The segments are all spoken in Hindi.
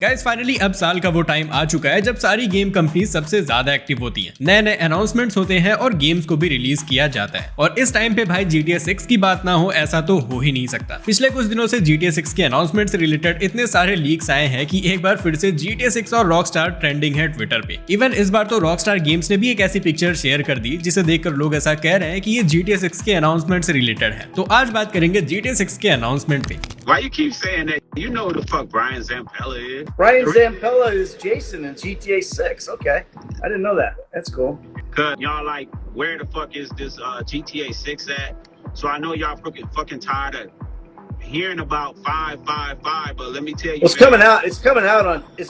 गाइस फाइनली अब साल का वो टाइम आ चुका है जब सारी गेम कंपनी सबसे ज्यादा एक्टिव होती हैं। नए नए अनाउंसमेंट्स होते हैं और गेम्स को भी रिलीज किया जाता है। और इस टाइम पे भाई GTA 6 की बात ना हो ऐसा तो हो ही नहीं सकता। पिछले कुछ दिनों से GTA 6 के अनाउंसमेंट से रिलेटेड इतने सारे लीक्स आए हैं कि एक बार फिर से GTA 6 और रॉकस्टार ट्रेंडिंग है ट्विटर पे। इवन इस बार तो रॉकस्टार गेम्स ने भी एक ऐसी पिक्चर शेयर कर दी जिसे देखकर लोग ऐसा कह रहे हैं कि ये GTA 6 के अनाउंसमेंट से रिलेटेड है। तो आज बात करेंगे GTA 6 के अनाउंसमेंट पे। Why you keep saying that? You know who the fuck Brian Zampella is. Brian Zampella is Jason in GTA 6. Okay. I didn't know that. That's cool. Cause y'all like, where the fuck is this GTA 6 at? So I know y'all fucking tired of hearing about 555, but let me tell you. Well, it's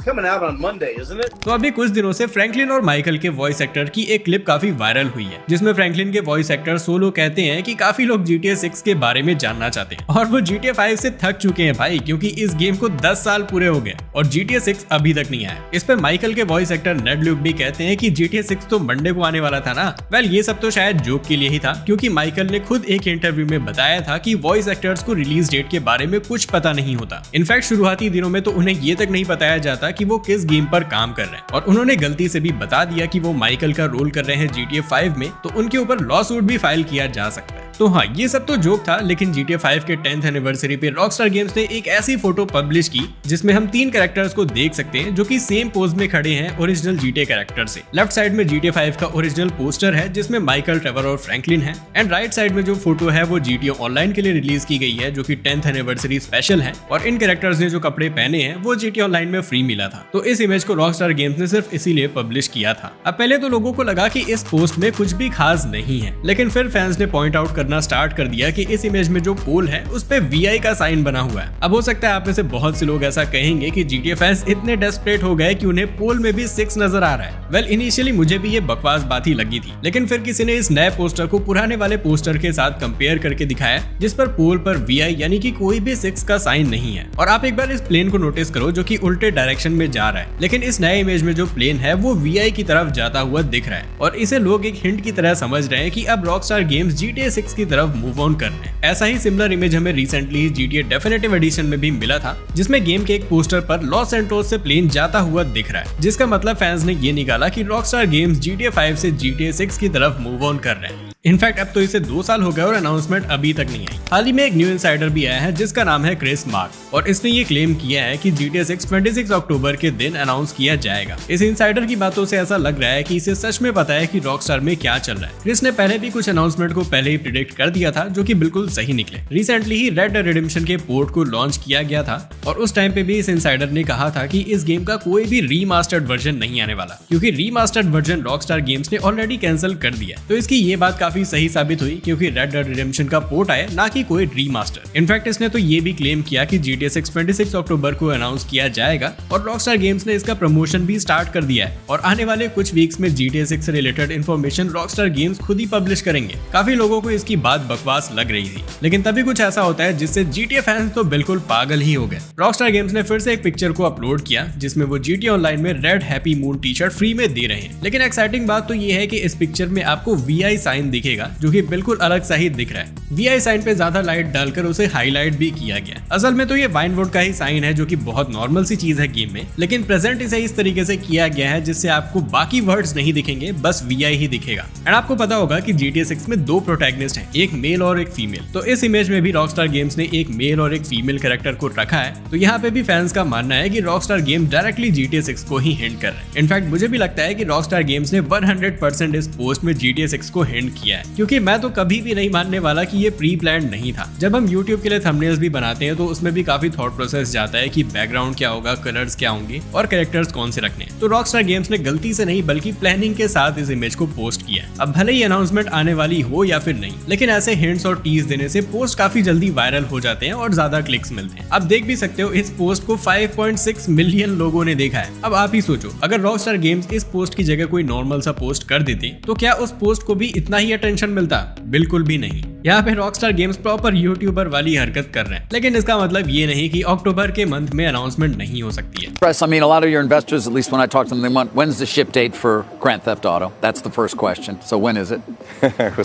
coming out on Monday, isn't it? तो अभी कुछ दिनों से फ्रैंकलिन और माइकल के वॉइस एक्टर की एक क्लिप काफी वायरल हुई है, जिसमें फ्रैंकलिन के वॉइस एक्टर सोलो कहते हैं कि काफी लोग GTA 6 के बारे में जानना चाहते हैं और वो GTA 5 से थक चुके हैं भाई, क्योंकि इस गेम को 10 साल पूरे हो गए और GTA 6 अभी तक नहीं आया। इस पे माइकल के वॉइस एक्टर नेड ल्यूक भी कहते हैं कि GTA 6 तो मंडे को आने वाला था ना। वेल ये सब तो शायद जोक के लिए ही था, क्योंकि माइकल ने खुद एक इंटरव्यू में बताया था कि वॉइस एक्टर्स को रिलीज डेट के बारे में कुछ पता नहीं होता। इनफैक्ट शुरुआती दिनों में तो उन्हें ये तक नहीं बताया जाता कि वो किस गेम पर काम कर रहे हैं, और उन्होंने गलती से भी बता दिया कि वो माइकल का रोल कर रहे हैं GTA 5 में, तो उनके ऊपर लॉ सूट भी फाइल किया जा सकता है। तो हाँ, ये सब तो जोक था, लेकिन GTA 5 के 10th एनिवर्सरी पे रॉकस्टार गेम्स ने एक ऐसी फोटो पब्लिश की जिसमें हम 3 कैरेक्टर्स को देख सकते हैं जो कि सेम पोज में खड़े हैं ओरिजिनल GTA कैरेक्टर से। लेफ्ट साइड में GTA 5 का ओरिजिनल पोस्टर है जिसमें माइकल, ट्रेवर और फ्रैंकलिन है, एंड राइट साइड में जो फोटो है वो GTA ऑनलाइन के लिए रिलीज की गई है, जो कि 10th एनिवर्सरी स्पेशल है। और इन कैरेक्टर्स ने जो कपड़े पहने हैं वो GTA ऑनलाइन में फ्री मिला था। तो इस इमेज को रॉकस्टार गेम्स ने सिर्फ इसीलिए पब्लिश किया था। अब पहले तो लोगों को लगा कि इस पोस्ट में कुछ भी खास नहीं है, लेकिन फिर फैंस ने पॉइंट आउट करना स्टार्ट कर दिया कि इस इमेज में जो पोल है उस पे VI का साइन बना हुआ है। अब हो सकता है आप में से बहुत से लोग ऐसा कहेंगे कि GTA फैंस इतने डेस्परेट हो गए कि उन्हें पोल में भी 6 नजर आ रहा है। वेल इनिशियली मुझे भी ये बकवास बात ही लगी थी, लेकिन फिर किसी ने इस नए पोस्टर को पुराने वाले पोस्टर के साथ कंपेयर करके दिखाया जिस पर पोल पर VI यानी कि कोई भी 6 का साइन नहीं है। और आप एक बार इस प्लेन को नोटिस करो जो कि उल्टे डायरेक्शन में जा रहा है, लेकिन इस नए इमेज में जो प्लेन है वो VI की तरफ जाता हुआ दिख रहा है, और इसे लोग एक हिंट की तरह समझ रहे हैं कि अब रॉकस्टार गेम्स GTA 6 की तरफ मूव ऑन कर रहे हैं। ऐसा ही सिमिलर इमेज हमें रिसेंटली GTA डेफिनेटिव एडिशन में भी मिला था, जिसमें गेम के एक पोस्टर पर लॉस एंटोस से प्लेन जाता हुआ दिख रहा है, जिसका मतलब फैंस ने ये निकाला कि रॉकस्टार गेम्स GTA 5 से GTA 6 की तरफ मूव ऑन कर रहे हैं। इनफैक्ट अब तो इसे 2 साल हो गए और अनाउंसमेंट अभी तक नहीं आई। हाल ही में एक न्यू इनसाइडर भी आया है जिसका नाम है क्रिस मार्क, और इसने ये क्लेम किया है कि GTA 6 26 अक्टूबर के दिन अनाउंस किया जाएगा। इस इनसाइडर की बातों से ऐसा लग रहा है कि इसे सच में पता है कि रॉकस्टार में क्या चल रहा है। क्रिस ने पहले भी कुछ अनाउंसमेंट को पहले ही प्रिडिक्ट कर दिया था, जो कि बिल्कुल सही निकले। रिसेंटली ही रेड डेड रिडेम्पशन के पोर्ट को लॉन्च किया गया था, और उस टाइम पे भी इस इनसाइडर ने कहा था कि इस गेम का कोई भी रीमास्टर्ड वर्जन नहीं आने वाला, क्योंकि रीमास्टर्ड वर्जन रॉकस्टार गेम्स ने ऑलरेडी कैंसिल कर दिया। तो इसकी ये बात काफी सही साबित हुई, क्योंकि रेड डेड रिडेम्पशन का पोर्ट आया, ना कि कोई रीमास्टर। इनफैक्ट इसने तो ये भी क्लेम किया कि GTA 6 26 अक्टूबर को अनाउंस किया जाएगा, और रॉकस्टार गेम्स ने इसका प्रमोशन भी स्टार्ट कर दिया है, और आने वाले कुछ वीक्स में GTA 6 से रिलेटेड इन्फॉर्मेशन रॉकस्टार गेम्स खुद ही पब्लिश करेंगे। काफी लोगों को इसकी बात बकवास लग रही थी, लेकिन तभी कुछ ऐसा होता है जिससे GTA फैंस तो बिल्कुल पागल ही हो गए। रॉकस्टार गेम्स ने फिर से एक पिक्चर को अपलोड किया जिसमें वो GTA ऑनलाइन में red happy moon T shirt free में दे रहे हैं। लेकिन एक्साइटिंग बात तो ये है कि इस पिक्चर में आपको VI साइन दिखेगा, जो कि बिल्कुल अलग सा ही दिख रहा है। VI साइन पे ज्यादा लाइट डालकर उसे हाईलाइट भी किया गया। असल में तो ये वाइनवुड का ही साइन है, जो कि बहुत नॉर्मल सी चीज है गेम में, लेकिन प्रेजेंट इसे इस तरीके से किया गया है जिससे आपको बाकी वर्ड्स नहीं दिखेंगे, बस VI ही दिखेगा। एंड आपको पता होगा कि GTA 6 में 2 प्रोटैगनिस्ट हैं, एक मेल और एक फीमेल। तो इस इमेज में भी रॉकस्टार गेम्स ने एक मेल और एक फीमेल कैरेक्टर को रखा है। तो यहाँ पे भी फैंस का मानना है कि रॉकस्टार गेम डायरेक्टली GTA 6 को ही हिंट कर रहे हैं। इनफैक्ट मुझे भी लगता है कि रॉकस्टार गेम्स ने 100% इस पोस्ट में GTA 6 को हिंट किया है, क्योंकि मैं तो कभी भी नहीं मानने वाला कि ये प्री प्लान नहीं था। जब हम YouTube के लिए थंबनेल्स भी बनाते हैं तो उसमें भी काफी थॉट प्रोसेस जाता है कि बैकग्राउंड क्या होगा, कलर्स क्या होंगे और कैरेक्टर्स कौन से रखने हैं। तो रॉकस्टार गेम्स ने गलती से नहीं बल्कि प्लानिंग के साथ इस इमेज को पोस्ट किया। अब भले ही अनाउंसमेंट आने वाली हो या फिर नहीं, लेकिन ऐसे हिंट्स और टीज देने से पोस्ट काफी जल्दी वायरल हो जाते हैं और ज्यादा क्लिक्स मिलते हैं। अब देख भी सकते हो इस पोस्ट को 5.6 मिलियन लोगों ने देखा है। अब आप ही सोचो, अगर रॉकस्टार गेम्स इस पोस्ट की जगह कोई नॉर्मल सा पोस्ट कर देते तो क्या उस पोस्ट को भी इतना ही अटेंशन मिलता? बिल्कुल भी नहीं। यहाँ पे रॉकस्टार गेम्स प्रॉपर यूट्यूबर वाली हरकत कर रहे हैं, लेकिन इसका मतलब ये नहीं कि अक्टूबर के मंथ में अनाउंसमेंट नहीं हो सकती है। Press, I mean, a lot of your investors, at least when I talk to them, they want, when's the ship date for Grand Theft Auto? That's the first question. So when is it?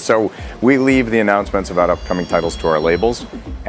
So we leave the announcements about upcoming titles to our labels,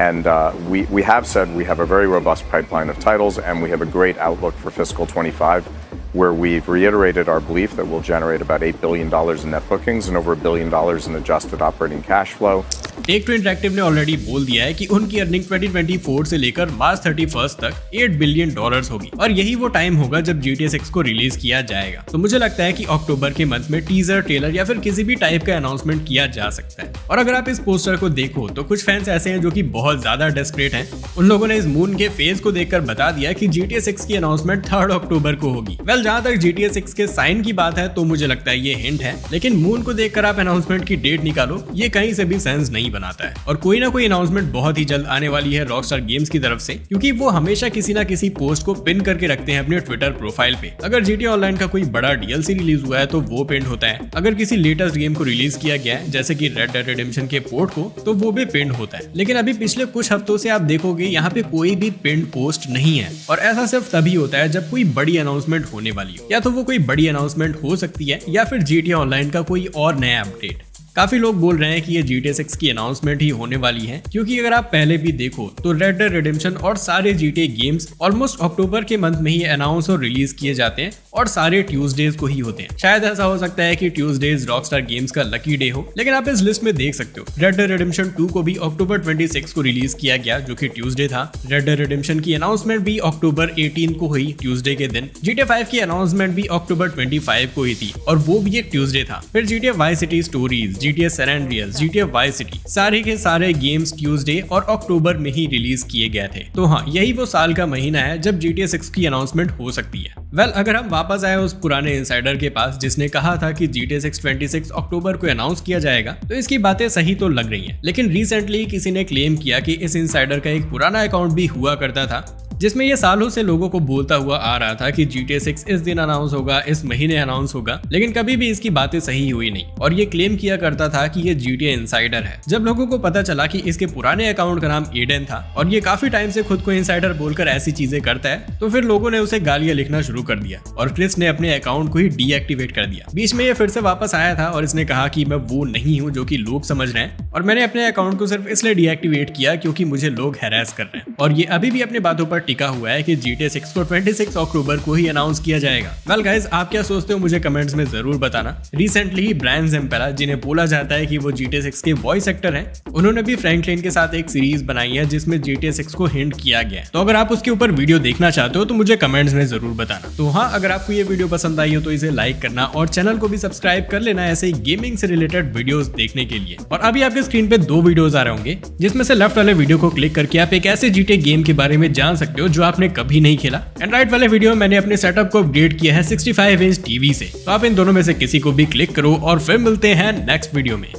and we have said we have a very robust pipeline of titles, and we have a great outlook for fiscal 25, where we've reiterated our belief that we'll generate about $8 billion in net bookings and over $1 billion in adjusted operating cash flow. Take Two Interactive ने ऑलरेडी बोल दिया है कि उनकी अर्निंग 2024 से लेकर मार्च 31 तक $8 बिलियन होगी, और यही वो टाइम होगा जब GTA 6 को रिलीज किया जाएगा। तो मुझे लगता है कि अक्टूबर के मंथ में टीजर, ट्रेलर या फिर किसी भी टाइप का अनाउंसमेंट किया जा सकता है। और अगर आप इस पोस्टर को देखो तो कुछ फैंस ऐसे हैं जो कि बहुत ज्यादा डेस्परेट हैं। उन लोगों ने इस मून के फेस को देखकर बता दिया कि GTA 6 की अनाउंसमेंट 3 अक्टूबर को होगी। वेल, जहां तक GTA 6 के साइन की बात है तो मुझे लगता है ये हिंट है, लेकिन मून को देखकर आप अनाउंसमेंट की डेट निकालो, ये कहीं से भी सेंस नहीं बनाता है। और कोई ना कोई अनाउंसमेंट बहुत ही जल्द आने वाली है रॉकस्टार गेम्स की तरफ से, क्योंकि वो हमेशा किसी ना किसी पोस्ट को पिन करके रखते हैं अपने ट्विटर प्रोफाइल पे। अगर GTA ऑनलाइन का कोई बड़ा DLC रिलीज हुआ है तो वो पिंड होता है। अगर किसी लेटेस्ट गेम को रिलीज किया गया है जैसे कि रेड डेड रिडेम्पशन के पोर्ट को, तो वो भी पिंड होता है। लेकिन अभी पिछले कुछ हफ्तों से आप देखोगे यहाँ पे कोई भी पिंड पोस्ट नहीं है, और ऐसा सिर्फ तभी होता है जब कोई बड़ी अनाउंसमेंट होने वाली हो, या तो वो कोई बड़ी अनाउंसमेंट हो सकती है या फिर GTA ऑनलाइन का कोई और नया अपडेट। काफी लोग बोल रहे हैं कि ये GTA 6 की अनाउंसमेंट ही होने वाली है, क्योंकि अगर आप पहले भी देखो तो रेड डेड रिडेम्पशन और सारे GTA गेम्स ऑलमोस्ट अक्टूबर के मंथ में ही अनाउंस और रिलीज किए जाते हैं, और सारे ट्यूसडेज को ही होते हैं। शायद ऐसा हो सकता है कि ट्यूसडेज रॉकस्टार गेम्स का लकी डे हो, लेकिन आप इस लिस्ट में देख सकते हो रेड डेड रिडेम्पशन 2 को भी अक्टूबर 26 को रिलीज किया गया, जो कि ट्यूसडे था। रेड डेड रिडेम्पशन की अनाउंसमेंट भी अक्टूबर 18 को हुई, ट्यूसडे के दिन। GTA 5 की अनाउंसमेंट भी अक्टूबर 25 को हुई थी, और वो भी एक ट्यूसडे था। फिर GTA Vice City Stories, GTA San Andreas, GTA Vice City, सारे के सारे गेम्स ट्यूसडे और अक्टूबर में ही रिलीज किए गए थे। तो हाँ, यही वो साल का महीना है जब GTA 6 की अनाउंसमेंट हो सकती है। वेल, अगर हम वापस आए उस पुराने इनसाइडर के पास जिसने कहा था कि GTA 6 26 अक्टूबर को अनाउंस किया जाएगा, तो इसकी बातें सही तो लग रही हैं। लेकिन रिसेंटली किसी ने क्लेम किया कि इस इनसाइडर का एक पुराना अकाउंट भी हुआ करता था, जिसमें ये सालों से लोगों को बोलता हुआ आ रहा था कि GTA 6 इस दिन अनाउंस होगा, इस महीने अनाउंस होगा, लेकिन कभी भी इसकी बातें सही हुई नहीं। और ये क्लेम किया करता था कि ये GTA इनसाइडर है। जब लोगों को पता चला कि इसके पुराने अकाउंट का नाम एडन था और ये काफी टाइम से खुद को इनसाइडर बोलकर ऐसी चीजें करता है, तो फिर लोगों ने उसे गालियां लिखना शुरू कर दिया और क्रिस ने अपने अकाउंट को ही डीएक्टिवेट कर दिया। बीच में ये फिर से वापस आया था और इसने कहा कि मैं वो नहीं हूँ जो कि लोग समझ रहे हैं, और मैंने अपने अकाउंट को सिर्फ इसलिए डीएक्टिवेट किया क्योंकि मुझे लोग हैरेस कर रहे हैं। और ये अभी भी अपनी बातों पर टिका हुआ है कि GTA 6 को 26 अक्टूबर को ही अनाउंस किया जाएगा। वेल गाइस, आप क्या सोचते हो मुझे कमेंट्स में जरूर बताना। रिसेंटली ही ब्रायन ज़ेम्पेला, जिन्हें बोला जाता है कि वो GTA 6 के वॉइस एक्टर हैं, उन्होंने भी फ्रैंकलिन के साथ एक सीरीज बनाई है जिसमें GTA 6 को हिंट किया गया है। तो अगर आप उसके ऊपर वीडियो देखना चाहते हो तो मुझे कमेंट्स में जरूर बताना। तो हाँ, अगर आपको ये वीडियो पसंद आई हो तो इसे लाइक करना और चैनल को भी सब्सक्राइब कर लेना ऐसे ही गेमिंग से रिलेटेड वीडियोस देखने के लिए। और अभी आपके स्क्रीन पे 2 वीडियोस आ रहे होंगे, जिसमें से लेफ्ट वाले वीडियो को क्लिक करके आप एक ऐसे GTA गेम के बारे में जान सकते हो जो आपने कभी नहीं खेला, एंड राइट वाले वीडियो मैंने अपने सेटअप को अपडेट किया है 65 इंच टीवी से। तो आप इन दोनों में से किसी को भी क्लिक करो और फिर मिलते हैं नेक्स्ट वीडियो में।